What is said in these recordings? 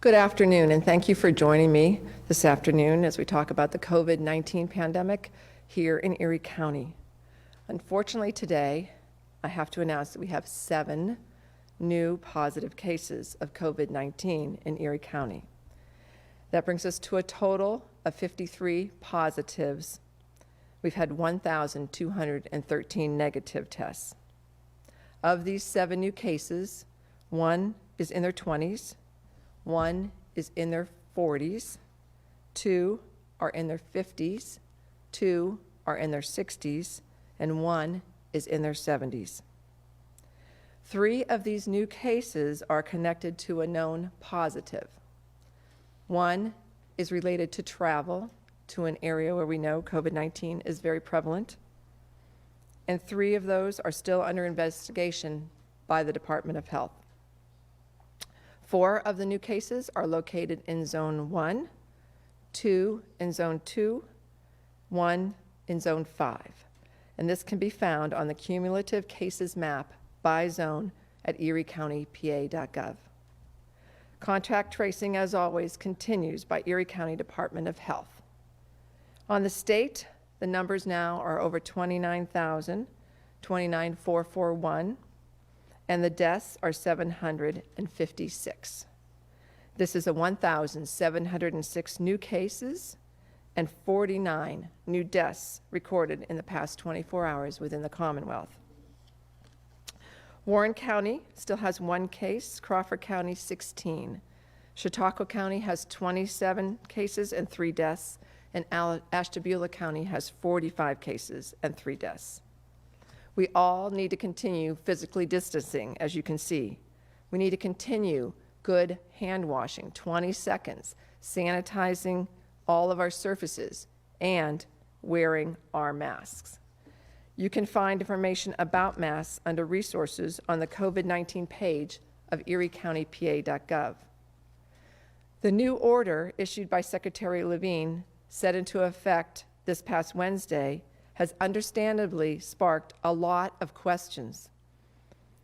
Good afternoon, and thank you for joining me this afternoon as we talk about the COVID-19 pandemic here in Erie County. Unfortunately, today, I have to announce that we have 7 new positive cases of COVID-19 in Erie County. That brings us to a total of 53 positives. We've had 1,213 negative tests. Of these 7 new cases, 1 is in their 20s, 1 is in their 40s, 2 are in their 50s, 2 are in their 60s, and 1 is in their 70s. 3 of these new cases are connected to a known positive. 1 is related to travel to an area where we know COVID-19 is very prevalent, and 3 of those are still under investigation by the Department of Health. 4 of the new cases are located in Zone 1, 2 in Zone 2, 1 in Zone 5. And this can be found on the cumulative cases map by zone at eriecountypa.gov. Contact tracing, as always, continues by Erie County Department of Health. On the state, the numbers now are over 29,000, 29,441. And the deaths are 756. This is 1,706 new cases and 49 new deaths recorded in the past 24 hours within the Commonwealth. Warren County still has 1 case, Crawford County 16. Chautauqua County has 27 cases and 3 deaths, and Ashtabula County has 45 cases and 3 deaths. We all need to continue physically distancing, as you can see. We need to continue good hand washing, 20 seconds, sanitizing all of our surfaces, and wearing our masks. You can find information about masks under resources on the COVID-19 page of eriecountypa.gov. The new order issued by Secretary Levine, set into effect this past Wednesday, has understandably sparked a lot of questions.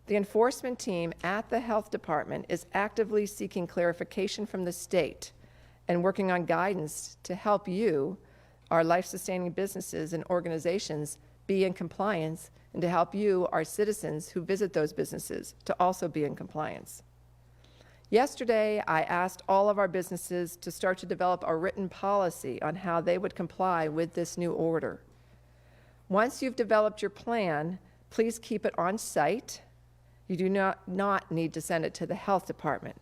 The enforcement team at the health department is actively seeking clarification from the state and working on guidance to help you, our life-sustaining businesses and organizations, be in compliance, and to help you, our citizens who visit those businesses, to also be in compliance. Yesterday, I asked all of our businesses to start to develop a written policy on how they would comply with this new order. Once you've developed your plan, please keep it on site. You do not need to send it to the health department.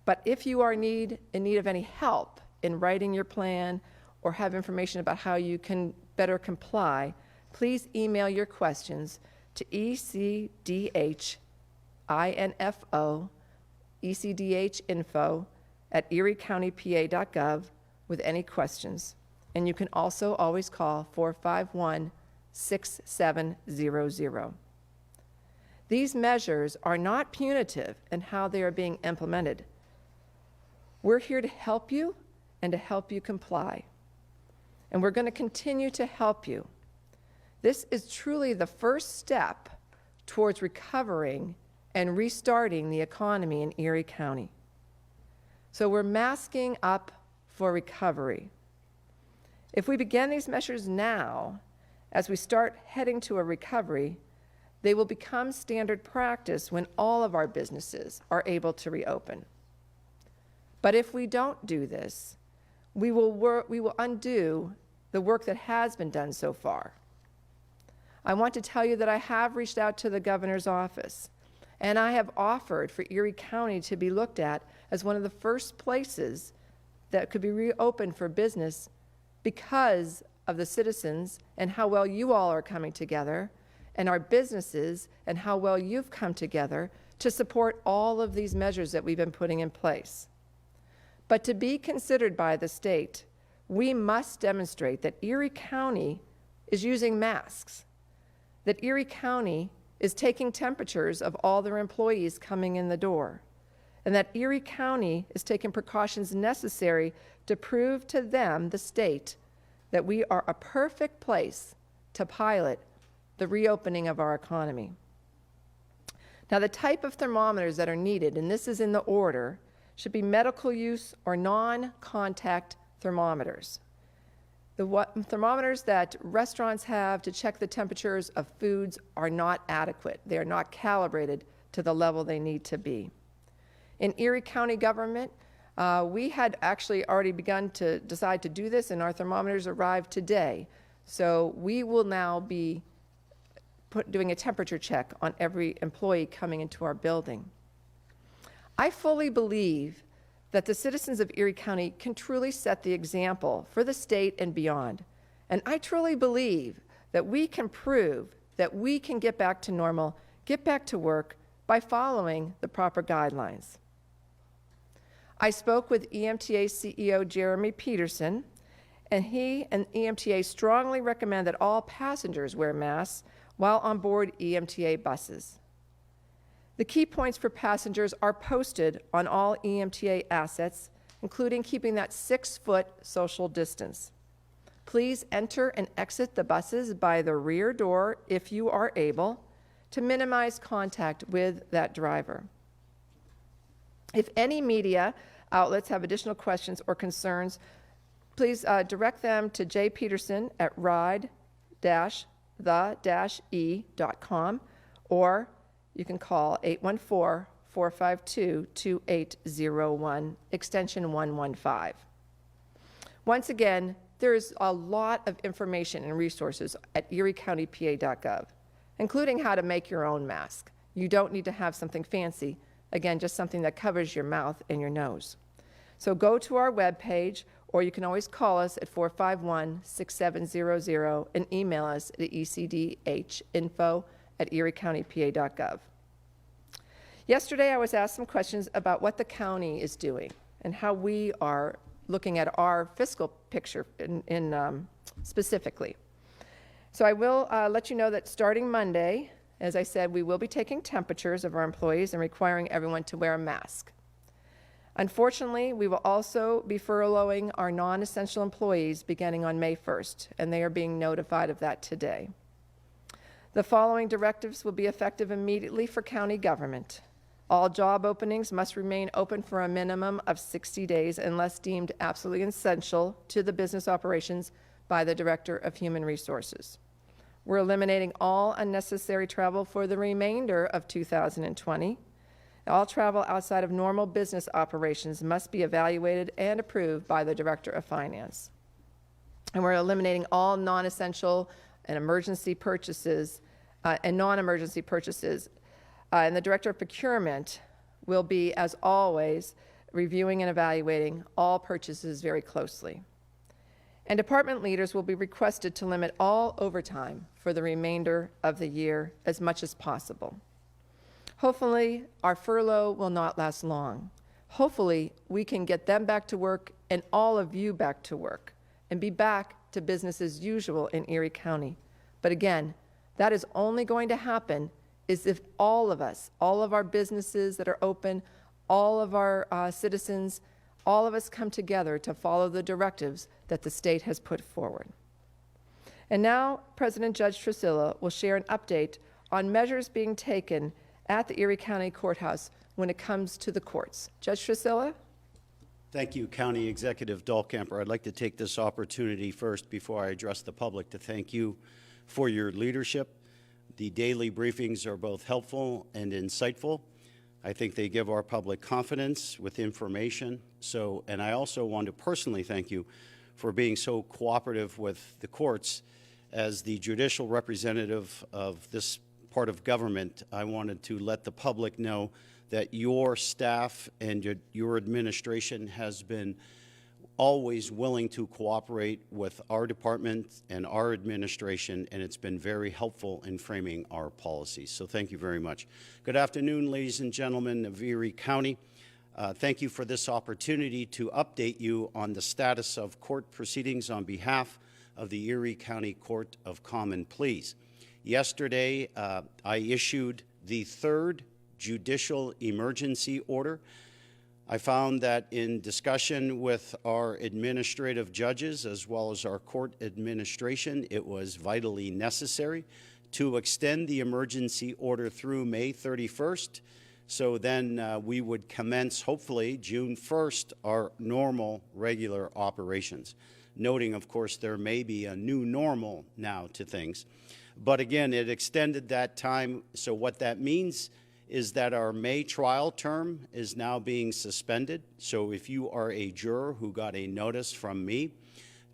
But if you are in need of any help in writing your plan or have information about how you can better comply, please email your questions to ecdhinfo@eriecountypa.gov with any questions. And you can also always call 451-6700. These measures are not punitive in how they are being implemented. We're here to help you and to help you comply. And we're going to continue to help you. This is truly the first step towards recovering and restarting the economy in Erie County. So we're masking up for recovery. If we begin these measures now, as we start heading to a recovery, they will become standard practice when all of our businesses are able to reopen. But if we don't do this, we will undo the work that has been done so far. I want to tell you that I have reached out to the governor's office, and I have offered for Erie County to be looked at as one of the first places that could be reopened for business because of the citizens and how well you all are coming together, and our businesses and how well you've come together to support all of these measures that we've been putting in place. But to be considered by the state, we must demonstrate that Erie County is using masks, that Erie County is taking temperatures of all their employees coming in the door, and that Erie County is taking precautions necessary to prove to them, the state, that we are a perfect place to pilot the reopening of our economy. Now, the type of thermometers that are needed, and this is in the order, should be medical use or non-contact thermometers. The thermometers that restaurants have to check the temperatures of foods are not adequate. They are not calibrated to the level they need to be. In Erie County government, we had actually already begun to decide to do this, and our thermometers arrived today. So we will now be doing a temperature check on every employee coming into our building. I fully believe that the citizens of Erie County can truly set the example for the state and beyond. And I truly believe that we can prove that we can get back to normal, get back to work by following the proper guidelines. I spoke with EMTA CEO Jeremy Peterson, and he and EMTA strongly recommend that all passengers wear masks while on board EMTA buses. The key points for passengers are posted on all EMTA assets, including keeping that 6-foot social distance. Please enter and exit the buses by the rear door if you are able to minimize contact with that driver. If any media outlets have additional questions or concerns, please direct them to jpeterson@ride-the-e.com, or you can call 814-452-2801, extension 115. Once again, there is a lot of information and resources at eriecountypa.gov, including how to make your own mask. You don't need to have something fancy. Again, just something that covers your mouth and your nose. So go to our webpage, or you can always call us at 451-6700 and email us at ecdhinfo@eriecountypa.gov. Yesterday, I was asked some questions about what the county is doing and how we are looking at our fiscal picture specifically. So I will let you know that starting Monday, as I said, we will be taking temperatures of our employees and requiring everyone to wear a mask. Unfortunately, we will also be furloughing our non-essential employees beginning on May 1st, and they are being notified of that today. The following directives will be effective immediately for county government. All job openings must remain open for a minimum of 60 days unless deemed absolutely essential to the business operations by the Director of Human Resources. We're eliminating all unnecessary travel for the remainder of 2020. All travel outside of normal business operations must be evaluated and approved by the Director of Finance. And we're eliminating all non-essential and emergency purchases and non-emergency purchases. And the Director of Procurement will be, as always, reviewing and evaluating all purchases very closely. And department leaders will be requested to limit all overtime for the remainder of the year as much as possible. Hopefully, our furlough will not last long. Hopefully, we can get them back to work and all of you back to work and be back to business as usual in Erie County. But again, that is only going to happen is if all of us, all of our businesses that are open, all of our citizens, all of us come together to follow the directives that the state has put forward. And now, President Judge Trisilla will share an update on measures being taken at the Erie County Courthouse when it comes to the courts. Judge Trisilla? Thank you, County Executive Dahlkemper. I'd like to take this opportunity first before I address the public to thank you for your leadership. The daily briefings are both helpful and insightful. I think they give our public confidence with information. And I also want to personally thank you for being so cooperative with the courts. As the judicial representative of this part of government, I wanted to let the public know that your staff and your administration has been always willing to cooperate with our department and our administration, and it's been very helpful in framing our policies. So thank you very much. Good afternoon, ladies and gentlemen of Erie County. Thank you for this opportunity to update you on the status of court proceedings on behalf of the Erie County Court of Common Pleas. Yesterday, I issued the third judicial emergency order. I found that in discussion with our administrative judges as well as our court administration, it was vitally necessary to extend the emergency order through May 31st So then we would commence, hopefully, June 1st, our normal, regular operations. Noting, of course, there may be a new normal now to things. But again, it extended that time. So what that means is that our May trial term is now being suspended. So if you are a juror who got a notice from me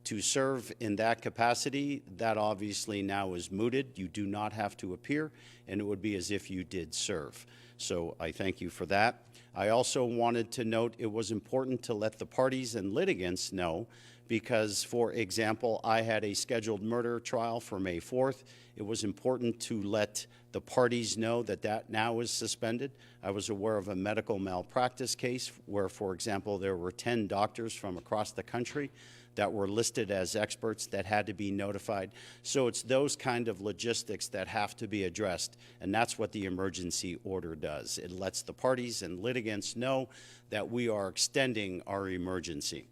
to serve in that capacity, that obviously now is mooted. You do not have to appear, and it would be as if you did serve. So I thank you for that. I also wanted to note it was important to let the parties and litigants know because, for example, I had a scheduled murder trial for May 4th. It was important to let the parties know that that now is suspended. I was aware of a medical malpractice case where, for example, there were 10 doctors from across the country that were listed as experts that had to be notified. So it's those kind of logistics that have to be addressed, and that's what the emergency order does. It lets the parties and litigants know that we are extending our emergency.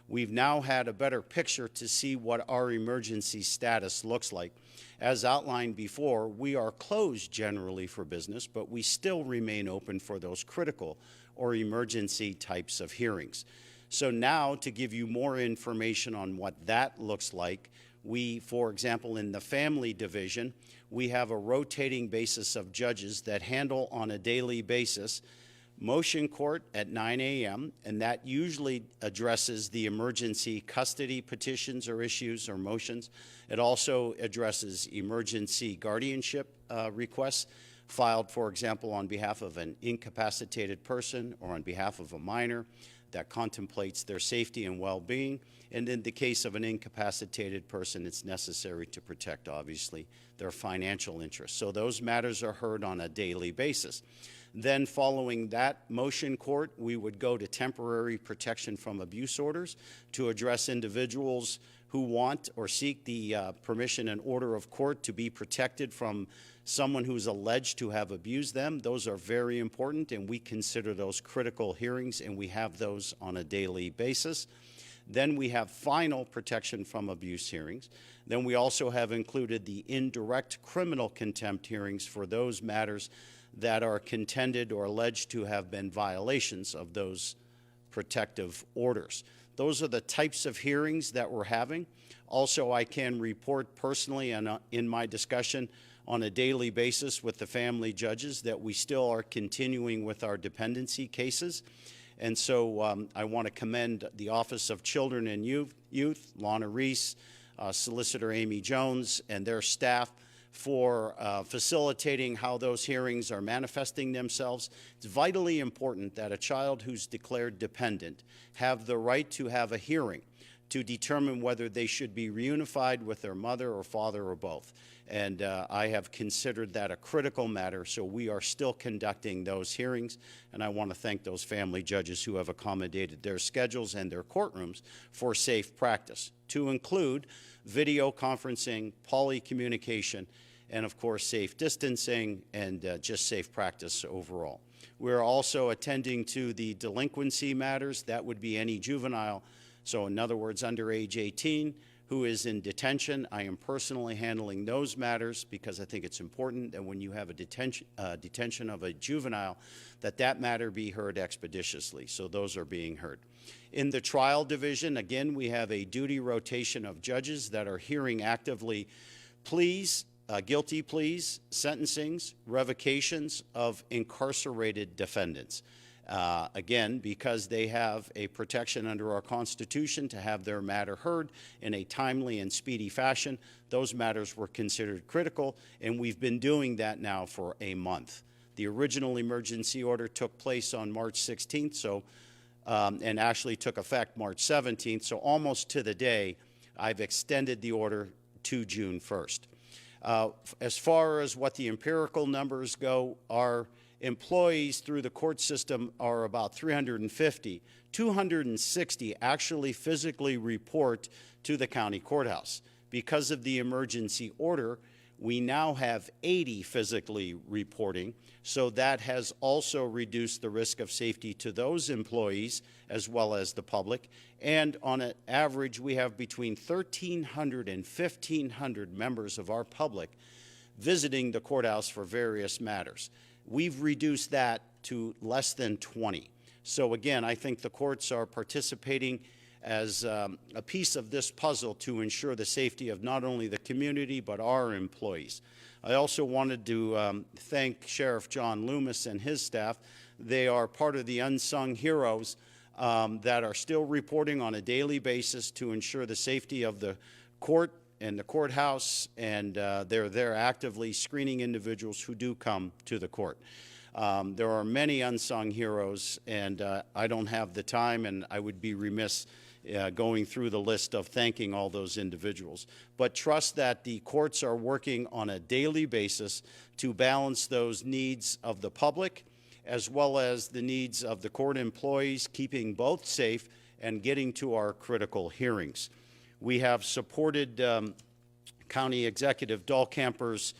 We've now had a better picture to see what our emergency status looks like. As outlined before, we are closed generally for business, but we still remain open for those critical or emergency types of hearings. So now, to give you more information on what that looks like, we, for example, in the family division, we have a rotating basis of judges that handle on a daily basis motion court at 9 a.m., and that usually addresses the emergency custody petitions or issues or motions. It also addresses emergency guardianship requests filed, for example, on behalf of an incapacitated person or on behalf of a minor that contemplates their safety and well-being. And in the case of an incapacitated person, it's necessary to protect, obviously, their financial interests. So those matters are heard on a daily basis. Then following that motion court, we would go to temporary protection from abuse orders to address individuals who want or seek the permission and order of court to be protected from someone who's alleged to have abused them. Those are very important, and we consider those critical hearings, and we have those on a daily basis. Then we have final protection from abuse hearings. Then we also have included the indirect criminal contempt hearings for those matters that are contended or alleged to have been violations of those protective orders. Those are the types of hearings that we're having. Also, I can report personally and in my discussion on a daily basis with the family judges that we still are continuing with our dependency cases. And so I want to commend the Office of Children and Youth, Lana Reese, Solicitor Amy Jones, and their staff for facilitating how those hearings are manifesting themselves. It's vitally important that a child who's declared dependent have the right to have a hearing to determine whether they should be reunified with their mother or father or both. And I have considered that a critical matter, so we are still conducting those hearings, and I want to thank those family judges who have accommodated their schedules and their courtrooms for safe practice, to include video conferencing, polycommunication, and of course safe distancing and just safe practice overall. We're also attending to the delinquency matters. That would be any juvenile, so in other words, under age 18, who is in detention. I am personally handling those matters because I think it's important that when you have a detention of a juvenile, that matter be heard expeditiously. So those are being heard. In the trial division, again, we have a duty rotation of judges that are hearing actively pleas, guilty pleas, sentencings, revocations of incarcerated defendants. Again, because they have a protection under our Constitution to have their matter heard in a timely and speedy fashion, those matters were considered critical, and we've been doing that now for a month. The original emergency order took place on March 16th, so, and actually took effect March 17th, so almost to the day, I've extended the order to June 1st. As far as what the empirical numbers go, our employees through the court system are about 350. 260 actually physically report to the county courthouse. Because of the emergency order, we now have 80 physically reporting, so that has also reduced the risk of safety to those employees as well as the public. And on an average, we have between 1,300 and 1,500 members of our public visiting the courthouse for various matters. We've reduced that to less than 20. So again, I think the courts are participating as a piece of this puzzle to ensure the safety of not only the community but our employees. I also wanted to thank Sheriff John Loomis and his staff. They are part of the unsung heroes that are still reporting on a daily basis to ensure the safety of the court and the courthouse, and they're there actively screening individuals who do come to the court. There are many unsung heroes, and I don't have the time, and I would be remiss going through the list of thanking all those individuals. But trust that the courts are working on a daily basis to balance those needs of the public as well as the needs of the court employees, keeping both safe and getting to our critical hearings. We have supported County Executive Dahlkemper's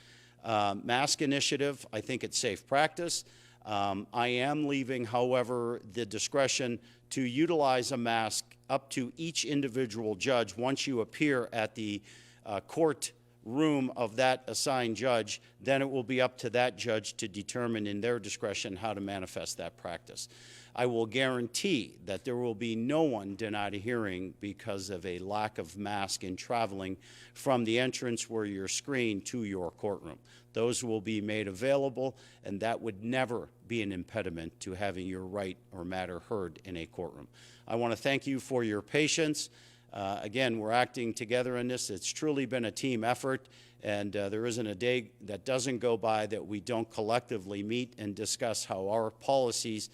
mask initiative. I think it's safe practice. I am leaving, however, the discretion to utilize a mask up to each individual judge once you appear at the court room of that assigned judge. Then it will be up to that judge to determine in their discretion how to manifest that practice. I will guarantee that there will be no one denied a hearing because of a lack of mask in traveling from the entrance where you're screened to your courtroom. Those will be made available, and that would never be an impediment to having your right or matter heard in a courtroom. I want to thank you for your patience. Again, we're acting together in this. It's truly been a team effort, and there isn't a day that doesn't go by that we don't collectively meet and discuss how our policies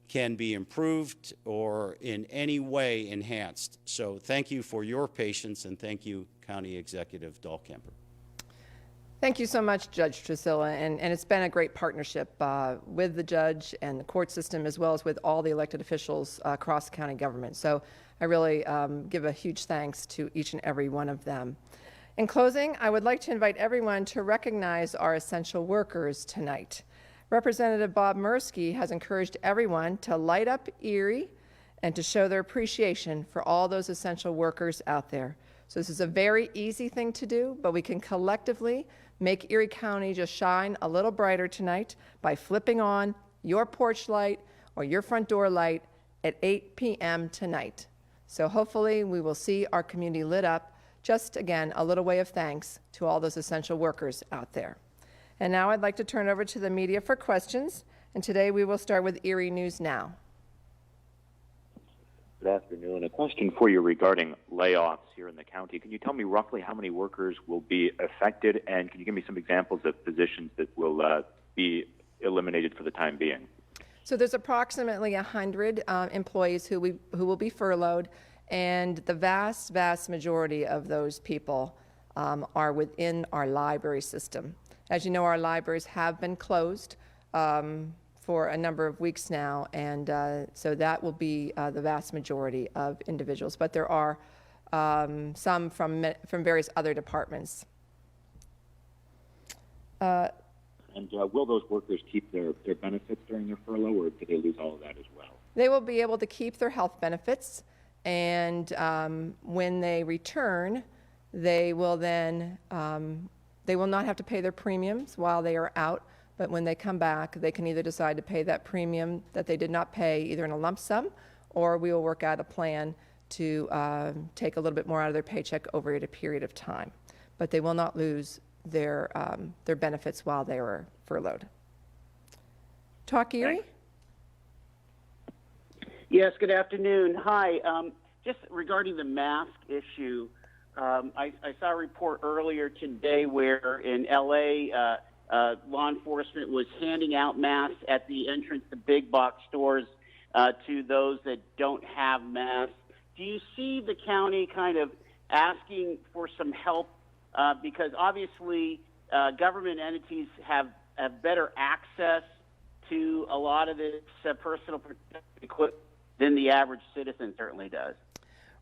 can be improved or in any way enhanced. So thank you for your patience, and thank you, County Executive Dahlkemper. Thank you so much, Judge Trisilla, and it's been a great partnership with the judge and the court system, as well as with all the elected officials across county government. So I really give a huge thanks to each and every one of them. In closing, I would like to invite everyone to recognize our essential workers tonight. Representative Bob Mursky has encouraged everyone to light up Erie and to show their appreciation for all those essential workers out there. So this is a very easy thing to do, but we can collectively make Erie County just shine a little brighter tonight by flipping on your porch light or your front door light at 8 p.m. tonight. So hopefully we will see our community lit up. Just again, a little way of thanks to all those essential workers out there. And now I'd like to turn over to the media for questions. And today we will start with Erie News Now. Good afternoon. A question for you regarding layoffs here in the county. Can you tell me roughly how many workers will be affected, and can you give me some examples of positions that will be eliminated for the time being? So there's approximately 100 employees who will be furloughed, and the vast majority of those people are within our library system. As you know, our libraries have been closed for a number of weeks now, and so that will be the vast majority of individuals. But there are some from various other departments. And will those workers keep their benefits during their furlough, or do they lose all of that as well? They will be able to keep their health benefits, and when they return, they will then they will not have to pay their premiums while they are out, but when they come back, they can either decide to pay that premium that they did not pay either in a lump sum, or we will work out a plan to take a little bit more out of their paycheck over a period of time. But they will not lose their benefits while they were furloughed. Talk Erie? Yes, good afternoon. Hi. Just regarding the mask issue, I saw a report earlier today where in L.A., law enforcement was handing out masks at the entrance to big box stores to those that don't have masks. Do you see the county kind of asking for some help? Because obviously government entities have better access to a lot of this personal protective equipment than the average citizen certainly does.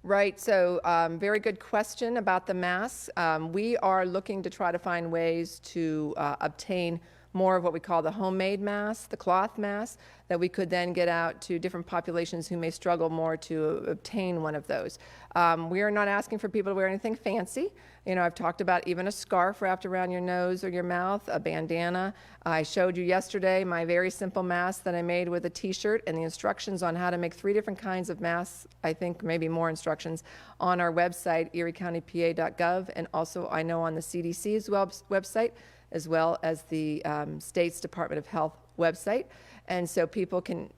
Right, so very good question about the masks. We are looking to try to find ways to obtain more of what we call the homemade masks, the cloth masks, that we could then get out to different populations who may struggle more to obtain one of those. We are not asking for people to wear anything fancy. You know, I've talked about even a scarf wrapped around your nose or your mouth, a bandana. I showed you yesterday my very simple mask that I made with a t-shirt and the instructions on how to make 3 different kinds of masks, I think maybe more instructions, on our website, eriecountypa.gov, and also I know on the CDC's website, as well as the state's Department of Health website. And so people can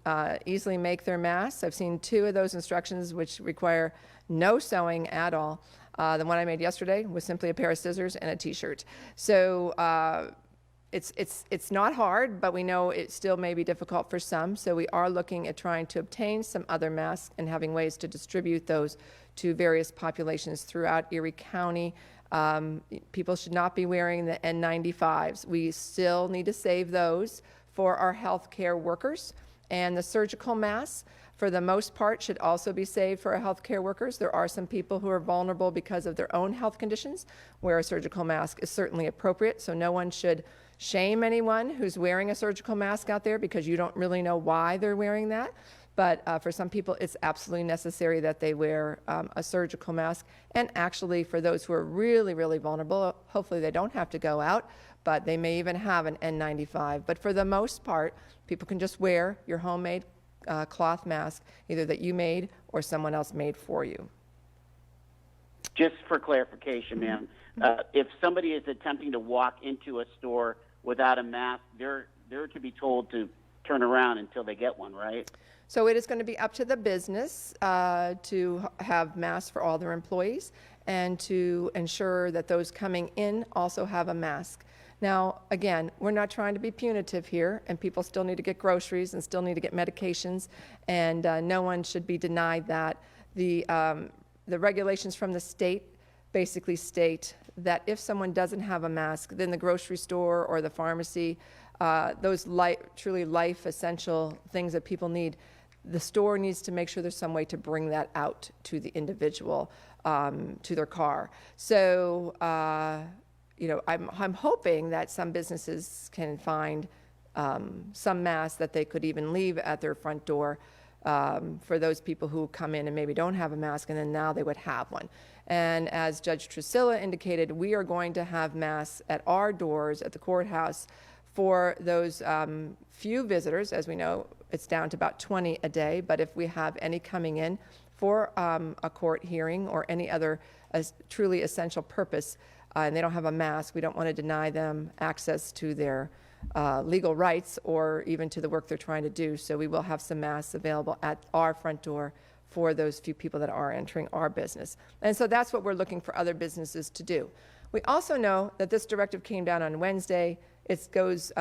easily make their masks. I've seen 2 of those instructions which require no sewing at all. The one I made yesterday was simply a pair of scissors and a t-shirt. So it's not hard, but we know it still may be difficult for some. So we are looking at trying to obtain some other masks and having ways to distribute those to various populations throughout Erie County. People should not be wearing the N95s. We still need to save those for our healthcare workers. And the surgical masks, for the most part, should also be saved for our healthcare workers. There are some people who are vulnerable because of their own health conditions, where a surgical mask is certainly appropriate. So no one should shame anyone who's wearing a surgical mask out there because you don't really know why they're wearing that. But for some people, it's absolutely necessary that they wear a surgical mask. And actually, for those who are really, really vulnerable, hopefully they don't have to go out, but they may even have an N95. But for the most part, people can just wear your homemade cloth mask, either that you made or someone else made for you. Just for clarification, ma'am, if somebody is attempting to walk into a store without a mask, they're to be told to turn around until they get one, right? So it is going to be up to the business to have masks for all their employees and to ensure that those coming in also have a mask. Now, again, we're not trying to be punitive here, and people still need to get groceries and still need to get medications, and no one should be denied that. The regulations from the state basically state that if someone doesn't have a mask, then the grocery store or the pharmacy, those truly life essential things that people need, the store needs to make sure there's some way to bring that out to the individual, to their car. So, you know, I'm hoping that some businesses can find some masks that they could even leave at their front door for those people who come in and maybe don't have a mask, and then now they would have one. And as Judge Trusilla indicated, we are going to have masks at our doors at the courthouse for those few visitors. As we know, it's down to about 20 a day, but if we have any coming in for a court hearing or any other truly essential purpose, and they don't have a mask, we don't want to deny them access to their legal rights or even to the work they're trying to do. So we will have some masks available at our front door for those few people that are entering our business. And so that's what we're looking for other businesses to do. We also know that this directive came down on Wednesday. It went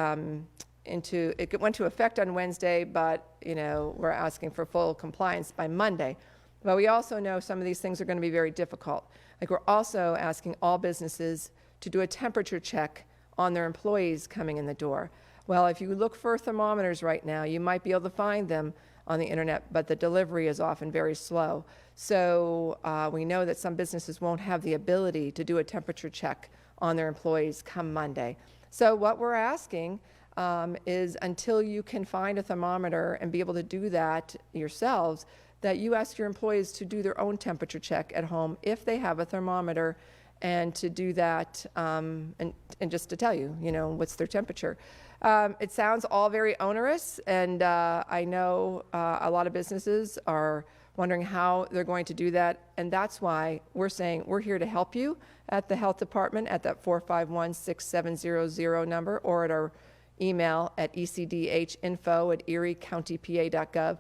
into effect on Wednesday, but you know, we're asking for full compliance by Monday. But we also know some of these things are going to be very difficult. Like, we're also asking all businesses to do a temperature check on their employees coming in the door. Well, if you look for thermometers right now, you might be able to find them on the internet, but the delivery is often very slow. So we know that some businesses won't have the ability to do a temperature check on their employees come Monday. So what we're asking is, until you can find a thermometer and be able to do that yourselves, that you ask your employees to do their own temperature check at home if they have a thermometer, and to do that and just to tell you, you know, what's their temperature. It sounds all very onerous, and I know a lot of businesses are wondering how they're going to do that, and that's why we're saying we're here to help you at the health department at that 451-6700 number, or at our email at ecdhinfo@eriecountypa.gov.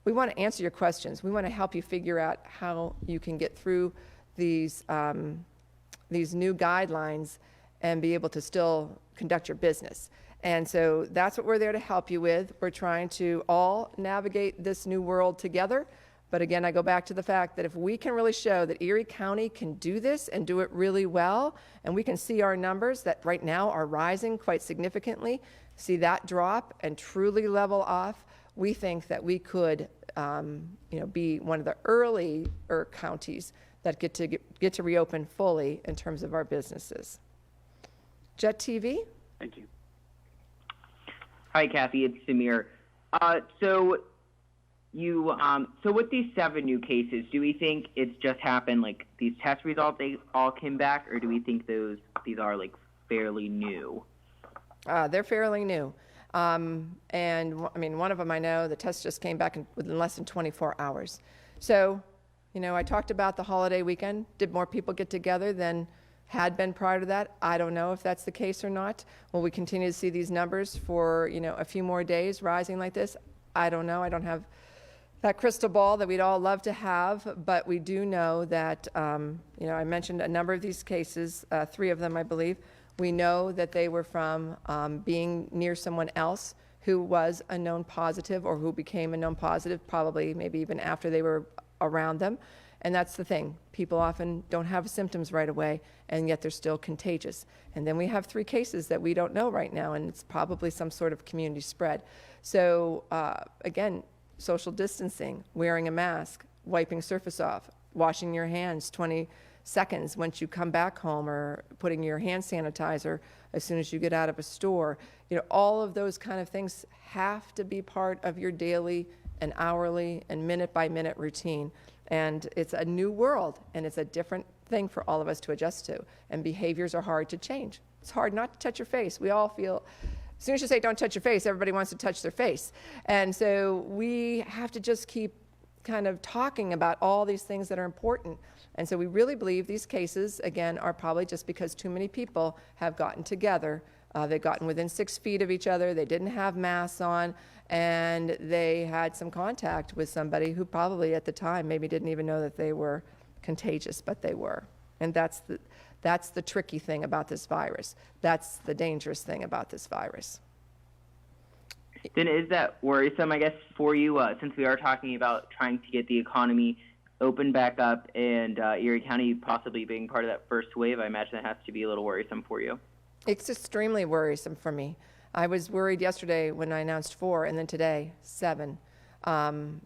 We want to answer your questions. We want to help you figure out how you can get through these new guidelines and be able to still conduct your business. And so that's what we're there to help you with. We're trying to all navigate this new world together. But again, I go back to the fact that if we can really show that Erie County can do this and do it really well, and we can see our numbers that right now are rising quite significantly, see that drop and truly level off, we think that we could be one of the earlier counties that get to reopen fully in terms of our businesses. Jet TV? Thank you. Hi, Kathy. It's Samir. So with these 7 new cases, do we think it's just happened, like these test results, they all came back, or do we think these are like fairly new? They're fairly new. And I mean, one of them I know, the test just came back within less than 24 hours. So, I talked about the holiday weekend. Did more people get together than had been prior to that? I don't know if that's the case or not. Will we continue to see these numbers for, a few more days rising like this? I don't know. I don't have that crystal ball that we'd all love to have, but we do know that, I mentioned a number of these cases, 3 of them, I believe. We know that they were from being near someone else who was a known positive or who became a known positive, probably maybe even after they were around them. And that's the thing. People often don't have symptoms right away, and yet they're still contagious. And then we have 3 cases that we don't know right now, and it's probably some sort of community spread. So again, social distancing, wearing a mask, wiping surface off, washing your hands 20 seconds once you come back home, or putting your hand sanitizer as soon as you get out of a store. All of those kind of things have to be part of your daily and hourly and minute by minute routine. And it's a new world, and it's a different thing for all of us to adjust to. And behaviors are hard to change. It's hard not to touch your face. We all feel, as soon as you say don't touch your face, everybody wants to touch their face. And so we have to just keep kind of talking about all these things that are important. And so we really believe these cases, again, are probably just because too many people have gotten together. They've gotten within 6 feet of each other. They didn't have masks on, and they had some contact with somebody who probably at the time maybe didn't even know that they were contagious, but they were. And that's the tricky thing about this virus. That's the dangerous thing about this virus. Then is that worrisome, I guess, for you, since we are talking about trying to get the economy open back up, and Erie County possibly being part of that first wave? I imagine that has to be a little worrisome for you. It's extremely worrisome for me. I was worried yesterday when I announced 4, and then today 7.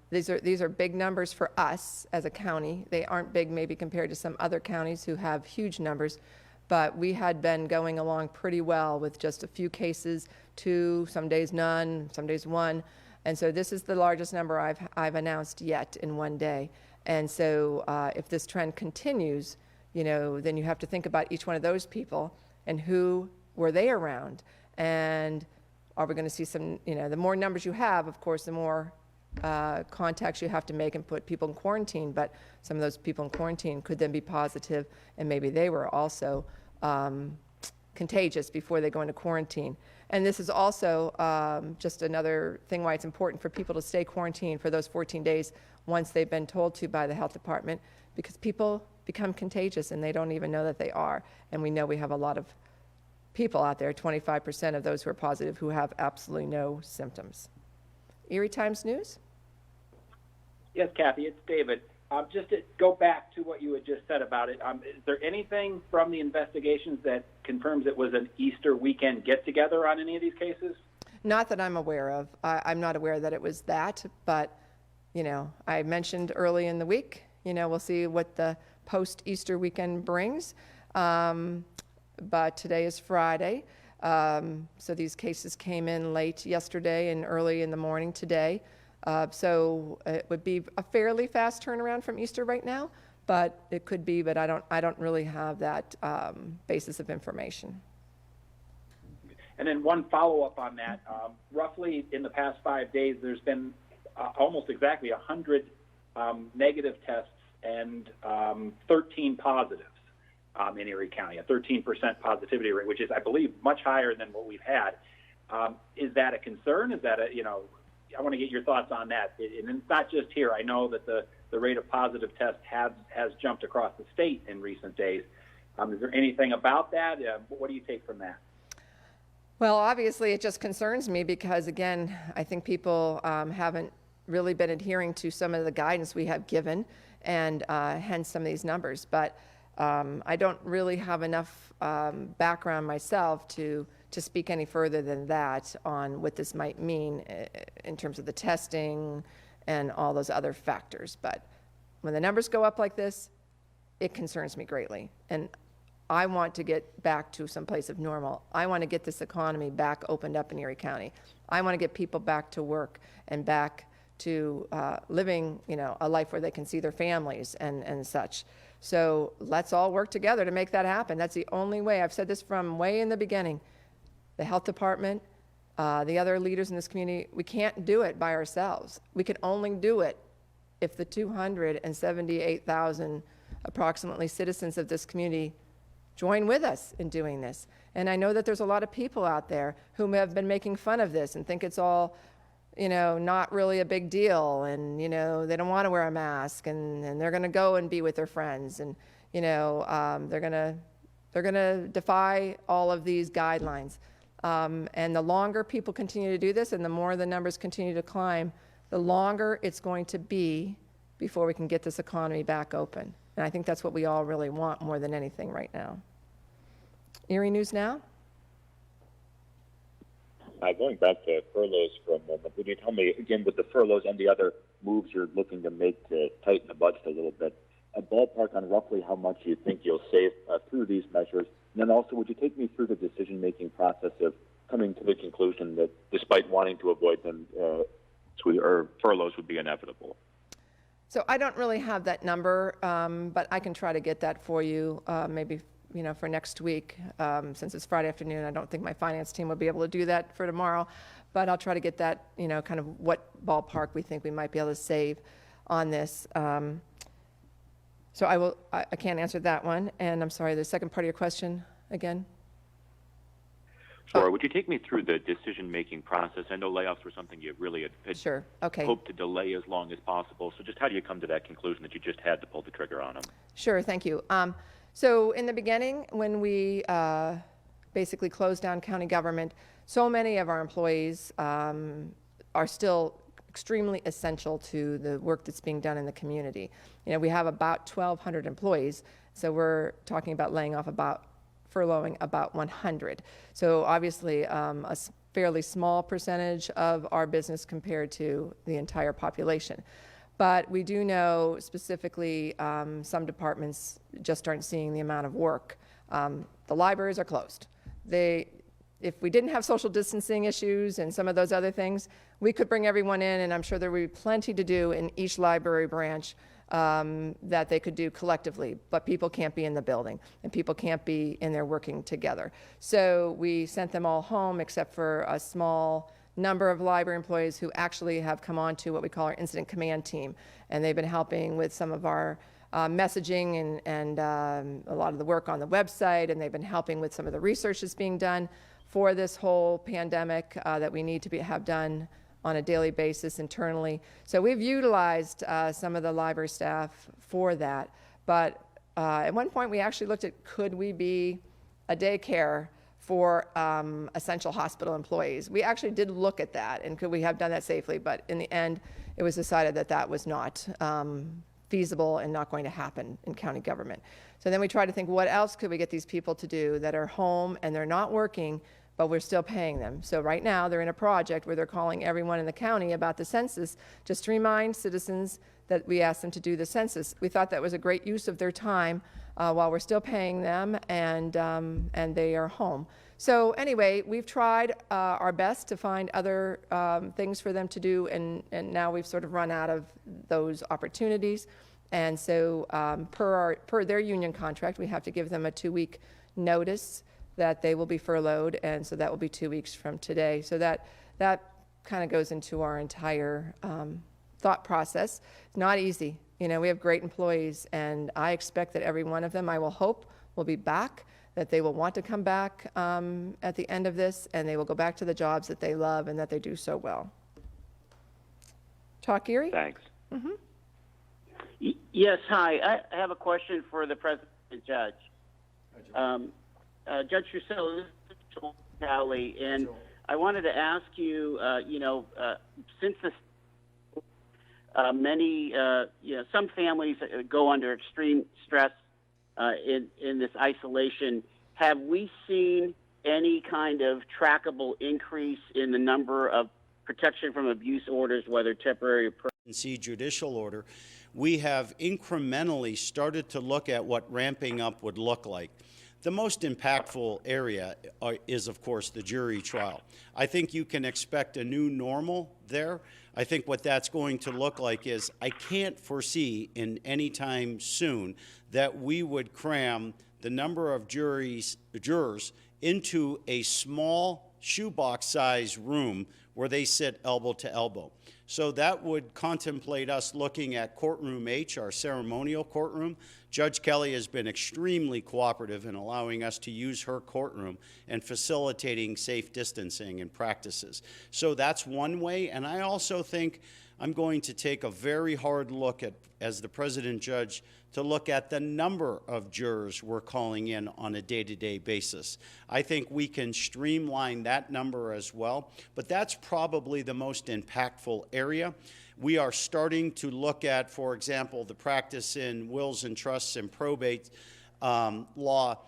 These are big numbers for us as a county. They aren't big maybe compared to some other counties who have huge numbers, but we had been going along pretty well with just a few cases, 2, some days none, some days 1. And so this is the largest number I've announced yet in one day. And so if this trend continues, then you have to think about each one of those people and who were they around. And are we going to see some, the more numbers you have, of course, the more contacts you have to make and put people in quarantine. But some of those people in quarantine could then be positive, and maybe they were also contagious before they go into quarantine. And this is also just another thing why it's important for people to stay quarantined for those 14 days once they've been told to by the health department, because people become contagious and they don't even know that they are. And we know we have a lot of people out there, 25% of those who are positive, who have absolutely no symptoms. Erie Times News? Yes, Kathy, it's David. Just to go back to what you had just said about it, is there anything from the investigations that confirms it was an Easter weekend get-together on any of these cases? Not that I'm aware of. I'm not aware that it was that, but, I mentioned early in the week, we'll see what the post-Easter weekend brings. But today is Friday, so these cases came in late yesterday and early in the morning today. So it would be a fairly fast turnaround from Easter right now, but it could be, but I don't really have that basis of information. And then one follow-up on that. Roughly in the past 5 days, there's been almost exactly 100 negative tests and 13 positives in Erie County, a 13% positivity rate, which is, I believe, much higher than what we've had. Is that a concern? Is that I want to get your thoughts on that. And it's not just here. I know that the rate of positive tests has jumped across the state in recent days. Is there anything about that? What do you take from that? Well, obviously, it just concerns me because, again, I think people haven't really been adhering to some of the guidance we have given, and hence some of these numbers. But I don't really have enough background myself to speak any further than that on what this might mean in terms of the testing and all those other factors. But when the numbers go up like this, it concerns me greatly. And I want to get back to some place of normal. I want to get this economy back opened up in Erie County. I want to get people back to work and back to living, a life where they can see their families and such. So let's all work together to make that happen. That's the only way. I've said this from way in the beginning. The health department, the other leaders in this community, we can't do it by ourselves. We can only do it if the 278,000 approximately citizens of this community join with us in doing this. And I know that there's a lot of people out there who have been making fun of this and think it's all, not really a big deal, and, they don't want to wear a mask, and they're going to go and be with their friends, and, they're going to defy all of these guidelines. And the longer people continue to do this and the more the numbers continue to climb, the longer it's going to be before we can get this economy back open. And I think that's what we all really want more than anything right now. Erie News Now? Going back to furloughs for a moment, would you tell me, again, with the furloughs and the other moves you're looking to make to tighten the budget a little bit, a ballpark on roughly how much you think you'll save through these measures? And then also, would you take me through the decision-making process of coming to the conclusion that despite wanting to avoid them, furloughs would be inevitable? So I don't really have that number, but I can try to get that for you, maybe for next week. Since it's Friday afternoon, I don't think my finance team will be able to do that for tomorrow, but I'll try to get that, kind of what ballpark we think we might be able to save on this. So I can't answer that one. And I'm sorry, the second part of your question again? Sure. Would you take me through the decision-making process? I know layoffs were something you really had Sure. Okay. hoped to delay as long as possible. So just how do you come to that conclusion that you just had to pull the trigger on them? Sure. Thank you. So in the beginning, when we basically closed down county government, so many of our employees are still extremely essential to the work that's being done in the community. We have about 1,200 employees, so we're talking about furloughing about 100. So obviously a fairly small percentage of our business compared to the entire population. But we do know specifically some departments just aren't seeing the amount of work. The libraries are closed. If we didn't have social distancing issues and some of those other things, we could bring everyone in, and I'm sure there would be plenty to do in each library branch that they could do collectively, but people can't be in the building and people can't be in there working together. So we sent them all home except for a small number of library employees who actually have come on to what we call our incident command team, and they've been helping with some of our messaging and a lot of the work on the website, and they've been helping with some of the research that's being done for this whole pandemic that we need to have done on a daily basis internally. So we've utilized some of the library staff for that. But at one point we actually looked at, could we be a daycare for essential hospital employees? We actually did look at that, and could we have done that safely? But in the end, it was decided that that was not feasible and not going to happen in county government. So then we tried to think, what else could we get these people to do that are home and they're not working, but we're still paying them? So right now they're in a project where they're calling everyone in the county about the census, just to remind citizens that we asked them to do the census. We thought that was a great use of their time while we're still paying them, and they are home. So anyway, we've tried our best to find other things for them to do, and now we've sort of run out of those opportunities. And so per their union contract, we have to give them a 2-week notice that they will be furloughed, and so that will be 2 weeks from today. So that kind of goes into our entire thought process. It's not easy. We have great employees, and I expect that every one of them, I will hope, will be back, that they will want to come back at the end of this, and they will go back to the jobs that they love and that they do so well. Talk Erie? Thanks. Mm-hmm. Yes, hi. I have a question for the president and judge. Judge Trussell, this is Callie, and I wanted to ask you, since this, some families go under extreme stress in this isolation, have we seen any kind of trackable increase in the number of protection from abuse orders, whether temporary or permanent? Judicial order, we have incrementally started to look at what ramping up would look like. The most impactful area is, of course, the jury trial. I think you can expect a new normal there. I think what that's going to look like is I can't foresee in any time soon that we would cram the number of jurors into a small shoebox-sized room where they sit elbow to elbow. So that would contemplate us looking at courtroom H, our ceremonial courtroom. Judge Kelly has been extremely cooperative in allowing us to use her courtroom and facilitating safe distancing and practices. So that's one way, and I also think I'm going to take a very hard look at, as the president judge, to look at the number of jurors we're calling in on a day-to-day basis. I think we can streamline that number as well, but that's probably the most impactful area. We are starting to look at, for example, the practice in wills and trusts and probate law,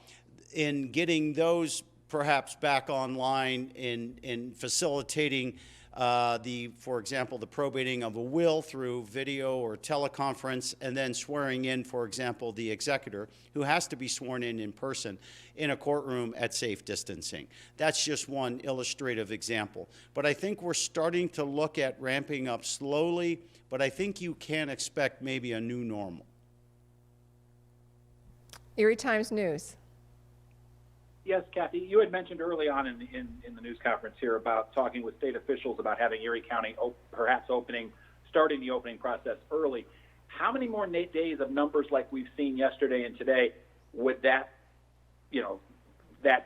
in getting those perhaps back online, in facilitating for example, the probating of a will through video or teleconference, and then swearing in, for example, the executor, who has to be sworn in person in a courtroom at safe distancing. That's just one illustrative example. But I think we're starting to look at ramping up slowly, but I think you can expect maybe a new normal. Erie Times News. Yes, Kathy, you had mentioned early on in the news conference here about talking with state officials about having Erie County perhaps starting the opening process early. How many more days of numbers like we've seen yesterday and today would that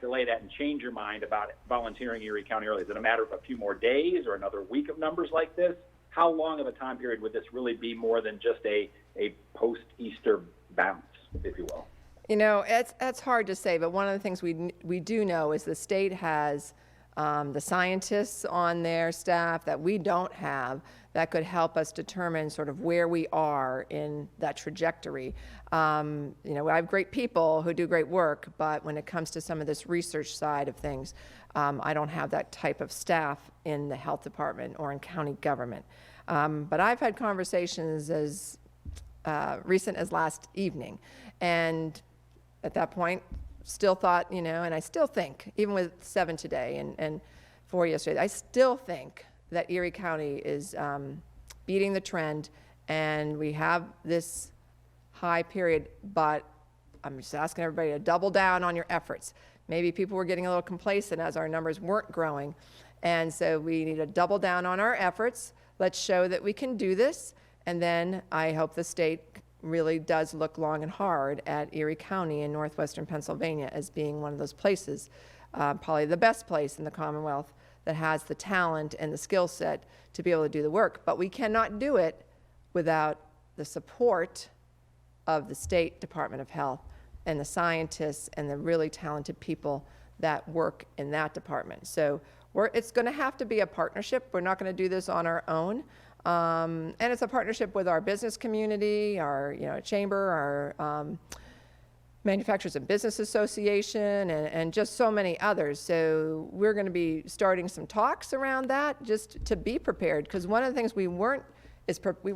delay that and change your mind about volunteering Erie County early? Is it a matter of a few more days or another week of numbers like this? How long of a time period would this really be more than just a post-Easter bounce, if you will? You know, it's hard to say, but one of the things we do know is the state has the scientists on their staff that we don't have that could help us determine sort of where we are in that trajectory. You know, I have great people who do great work, but when it comes to some of this research side of things, I don't have that type of staff in the health department or in county government. But I've had conversations as recent as last evening, and at that point, still thought, you know, and I still think, even with 7 today and 4 yesterday, I still think that Erie County is beating the trend, and we have this high period, but I'm just asking everybody to double down on your efforts. Maybe people were getting a little complacent as our numbers weren't growing, and so we need to double down on our efforts. Let's show that we can do this, and then I hope the state really does look long and hard at Erie County in northwestern Pennsylvania as being one of those places, probably the best place in the Commonwealth that has the talent and the skill set to be able to do the work. But we cannot do it without the support of the State Department of Health and the scientists and the really talented people that work in that department. So it's going to have to be a partnership. We're not going to do this on our own. And it's a partnership with our business community, our chamber, our Manufacturers and Business Association, and just so many others. So we're going to be starting some talks around that just to be prepared, because one of the things we were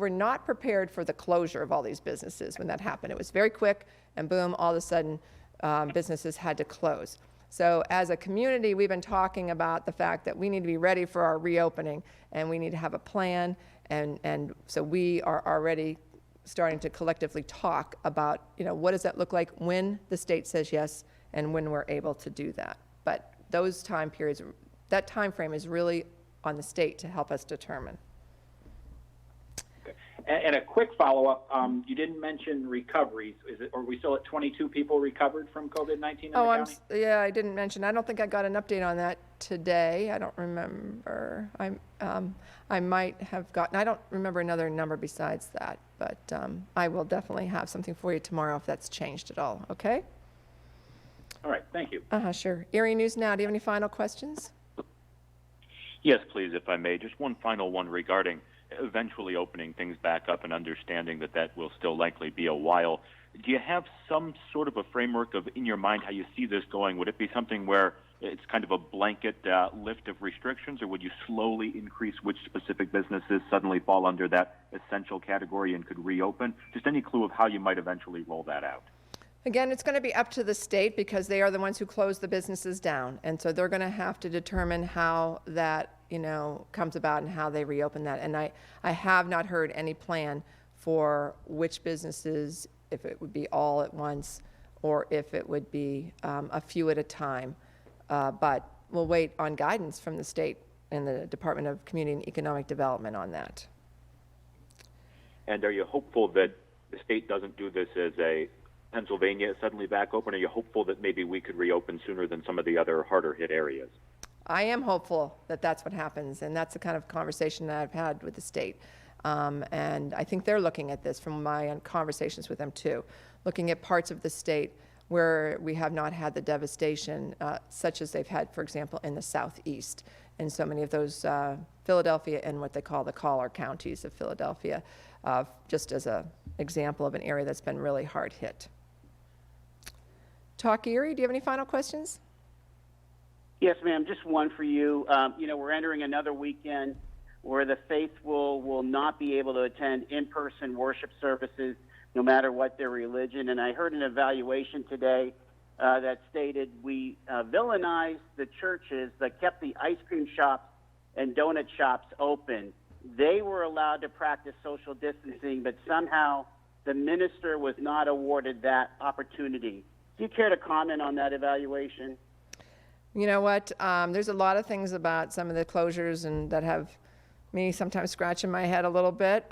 not prepared for the closure of all these businesses when that happened. It was very quick, and boom, all of a sudden businesses had to close. So as a community, we've been talking about the fact that we need to be ready for our reopening, and we need to have a plan. And so we are already starting to collectively talk about, what does that look like when the state says yes and when we're able to do that. But those time periods, that time frame is really on the state to help us determine. And a quick follow-up, you didn't mention recoveries. Are we still at 22 people recovered from COVID-19 in the county? Yeah, I didn't mention. I don't think I got an update on that today. I don't remember. I might have gotten, I don't remember another number besides that, but I will definitely have something for you tomorrow if that's changed at all, okay? All right, thank you. Sure. Erie News Now, do you have any final questions? Yes, please, if I may. Just one final one regarding eventually opening things back up and understanding that will still likely be a while. Do you have some sort of a framework in your mind how you see this going? Would it be something where it's kind of a blanket lift of restrictions, or would you slowly increase which specific businesses suddenly fall under that essential category and could reopen? Just any clue of how you might eventually roll that out? Again, it's going to be up to the state because they are the ones who close the businesses down. And so they're going to have to determine how that, comes about and how they reopen that. And I have not heard any plan for which businesses, if it would be all at once or if it would be a few at a time. But we'll wait on guidance from the state and the Department of Community and Economic Development on that. And are you hopeful that the state doesn't do this as a Pennsylvania suddenly back open? Are you hopeful that maybe we could reopen sooner than some of the other harder hit areas? I am hopeful that that's what happens, and that's the kind of conversation that I've had with the state. And I think they're looking at this from my conversations with them too, looking at parts of the state where we have not had the devastation such as they've had, for example, in the southeast. And so many of those Philadelphia and what they call the collar counties of Philadelphia, just as an example of an area that's been really hard hit. Talk Erie, do you have any final questions? Yes, ma'am. Just one for you. We're entering another weekend where the faithful will not be able to attend in-person worship services no matter what their religion. And I heard an evaluation today that stated we villainized the churches that kept the ice cream shops and donut shops open. They were allowed to practice social distancing, but somehow the minister was not awarded that opportunity. Do you care to comment on that evaluation? You know what? There's a lot of things about some of the closures and that have me sometimes scratching my head a little bit.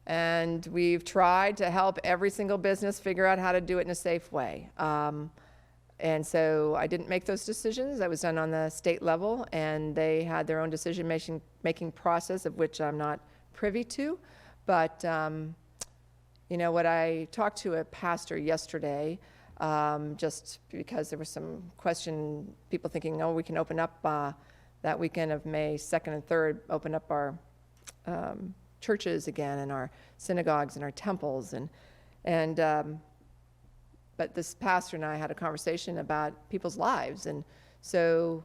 And we've tried to help every single business figure out how to do it in a safe way. And so I didn't make those decisions. That was done on the state level, and they had their own decision-making process, of which I'm not privy to. But, what I talked to a pastor yesterday, just because there was some question, people thinking, oh, we can open up that weekend of May 2nd and 3rd, open up our churches again and our synagogues and our temples. But this pastor and I had a conversation about people's lives. And so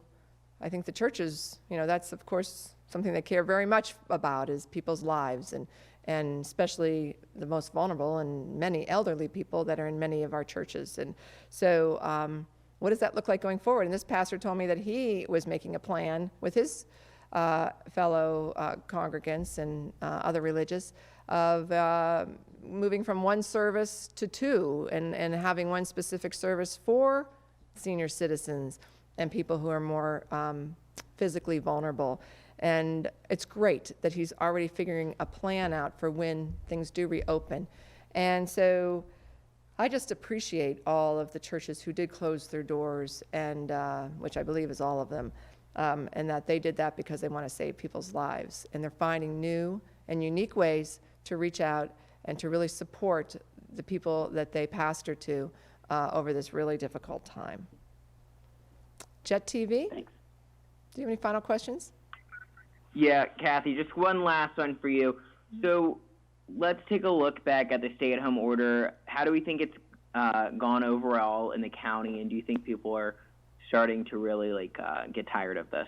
I think the churches, that's, of course, something they care very much about is people's lives, and especially the most vulnerable and many elderly people that are in many of our churches. And so what does that look like going forward? And this pastor told me that he was making a plan with his fellow congregants and other religious of moving from one service to two and having one specific service for senior citizens and people who are more physically vulnerable. And it's great that he's already figuring a plan out for when things do reopen. And so I just appreciate all of the churches who did close their doors, and which I believe is all of them, and that they did that because they want to save people's lives. And they're finding new and unique ways to reach out and to really support the people that they pastor to over this really difficult time. Jet TV? Thanks. Do you have any final questions? Yeah, Kathy, just one last one for you. So let's take a look back at the stay-at-home order. How do we think it's gone overall in the county, and do you think people are starting to really get tired of this?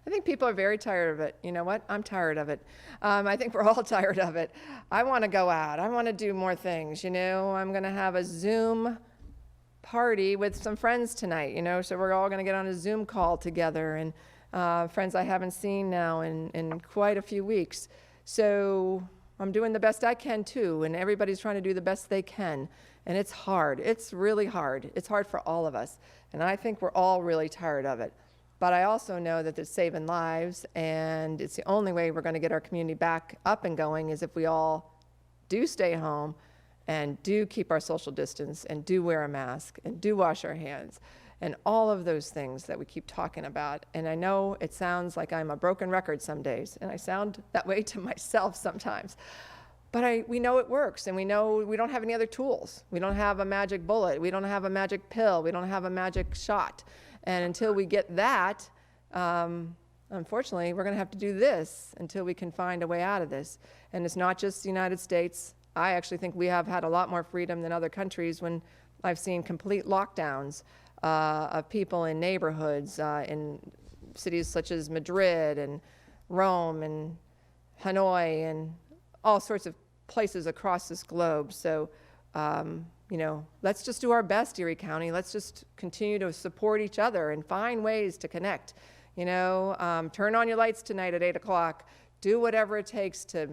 I think people are very tired of it. You know what? I'm tired of it. I think we're all tired of it. I want to go out. I want to do more things. I'm going to have a Zoom party with some friends tonight, so we're all going to get on a Zoom call together, and friends I haven't seen now in quite a few weeks. So I'm doing the best I can too, and everybody's trying to do the best they can. And it's hard. It's really hard. It's hard for all of us. And I think we're all really tired of it. But I also know that it's saving lives, and it's the only way we're going to get our community back up and going is if we all do stay home and do keep our social distance and do wear a mask and do wash our hands and all of those things that we keep talking about. And I know it sounds like I'm a broken record some days, and I sound that way to myself sometimes. But we know it works, and we know we don't have any other tools. We don't have a magic bullet. We don't have a magic pill. We don't have a magic shot. And until we get that, unfortunately, we're going to have to do this until we can find a way out of this. And it's not just the United States. I actually think we have had a lot more freedom than other countries when I've seen complete lockdowns of people in neighborhoods in cities such as Madrid and Rome and Hanoi and all sorts of places across this globe. So let's just do our best, Erie County. Let's just continue to support each other and find ways to connect. Turn on your lights tonight at 8 o'clock. Do whatever it takes to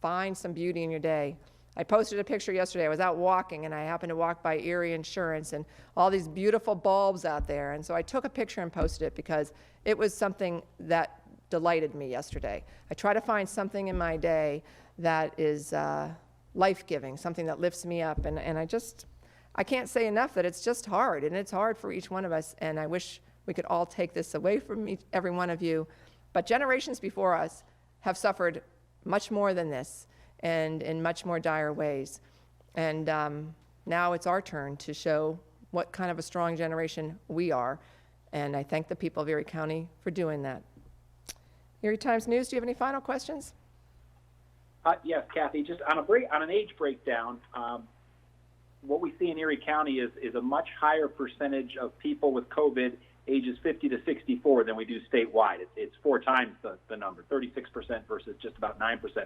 find some beauty in your day. I posted a picture yesterday. I was out walking, and I happened to walk by Erie Insurance and all these beautiful bulbs out there. And so I took a picture and posted it because it was something that delighted me yesterday. I try to find something in my day that is life-giving, something that lifts me up. And I can't say enough that it's just hard, and it's hard for each one of us. And I wish we could all take this away from every one of you. But generations before us have suffered much more than this, and in much more dire ways. And now it's our turn to show what kind of a strong generation we are. And I thank the people of Erie County for doing that. Erie Times News, do you have any final questions? Yes, Kathy, just on an age breakdown, what we see in Erie County is a much higher percentage of people with COVID ages 50 to 64 than we do statewide. It's 4 times the number, 36% versus just about 9%.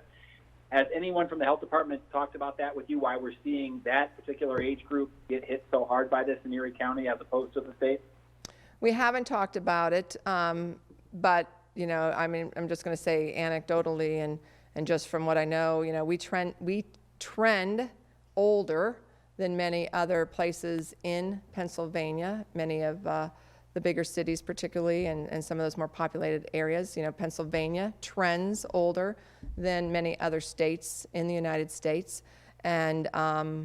Has anyone from the health department talked about that with you, why we're seeing that particular age group get hit so hard by this in Erie County as opposed to the state? We haven't talked about it, but, I'm just going to say anecdotally and just from what I know, we trend older than many other places in Pennsylvania, many of the bigger cities particularly, and some of those more populated areas. Pennsylvania trends older than many other states in the United States. And, I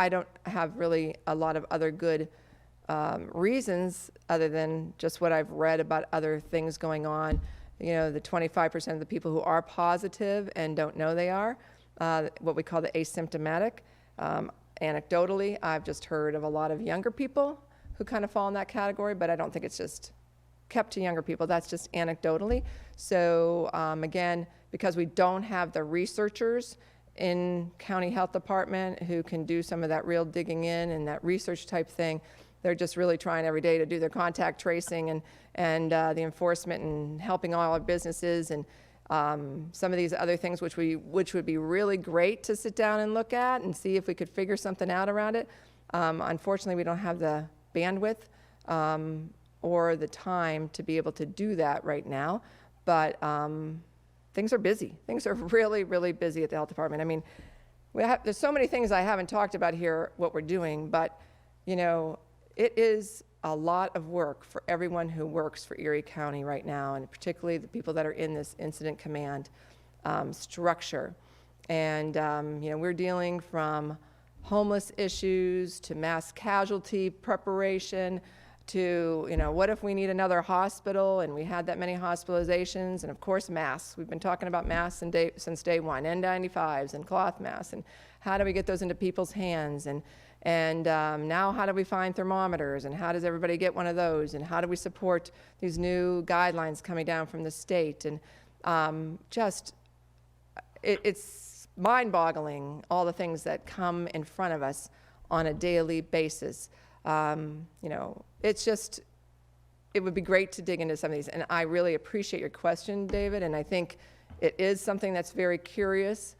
don't have really a lot of other good reasons other than just what I've read about other things going on. The 25% of the people who are positive and don't know they are, what we call the asymptomatic. Anecdotally, I've just heard of a lot of younger people who kind of fall in that category, but I don't think it's just kept to younger people. That's just anecdotally. So again, because we don't have the researchers in county health department who can do some of that real digging in and that research type thing, they're just really trying every day to do their contact tracing and the enforcement and helping all our businesses and some of these other things which would be really great to sit down and look at and see if we could figure something out around it. Unfortunately, we don't have the bandwidth or the time to be able to do that right now, but things are busy. Things are really, really busy at the health department. I mean, there's so many things I haven't talked about here, what we're doing, but it is a lot of work for everyone who works for Erie County right now, and particularly the people that are in this incident command structure. And we're dealing from homeless issues to mass casualty preparation to, what if we need another hospital and we had that many hospitalizations, and of course masks. We've been talking about masks since day one, N95s and cloth masks, and how do we get those into people's hands, and now how do we find thermometers, and how does everybody get one of those, and how do we support these new guidelines coming down from the state, and it's mind-boggling, all the things that come in front of us on a daily basis. It would be great to dig into some of these, and I really appreciate your question, David, and I think it is something that's very curious,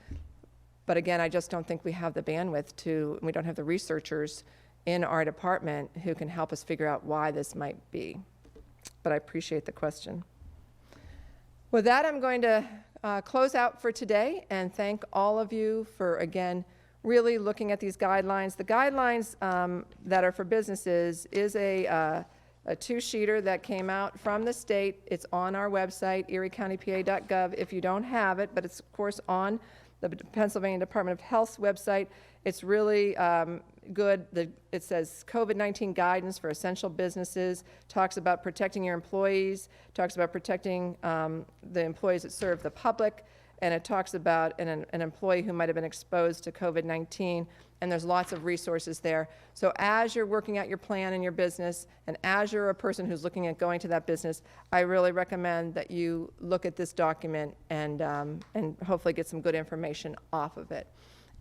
but again, I just don't think we have the bandwidth we don't have the researchers in our department who can help us figure out why this might be, but I appreciate the question. With that, I'm going to close out for today and thank all of you for, again, really looking at these guidelines. The guidelines that are for businesses is a two-sheeter that came out from the state. It's on our website, eriecountypa.gov, if you don't have it, but it's, of course, on the Pennsylvania Department of Health's website. It's really good. It says COVID-19 guidance for essential businesses, talks about protecting your employees, talks about protecting the employees that serve the public, and it talks about an employee who might have been exposed to COVID-19, and there's lots of resources there. So as you're working out your plan in your business, and as you're a person who's looking at going to that business, I really recommend that you look at this document and hopefully get some good information off of it.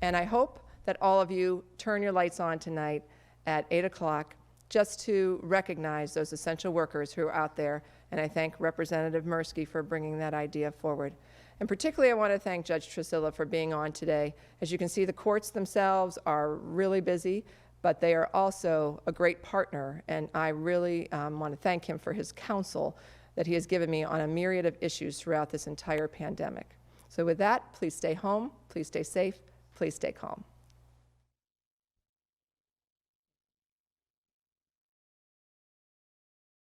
And I hope that all of you turn your lights on tonight at 8 o'clock just to recognize those essential workers who are out there, and I thank Representative Mirsky for bringing that idea forward. And particularly, I want to thank Judge Trisilla for being on today. As you can see, the courts themselves are really busy, but they are also a great partner, and I really want to thank him for his counsel that he has given me on a myriad of issues throughout this entire pandemic. So with that, please stay home, please stay safe, please stay calm.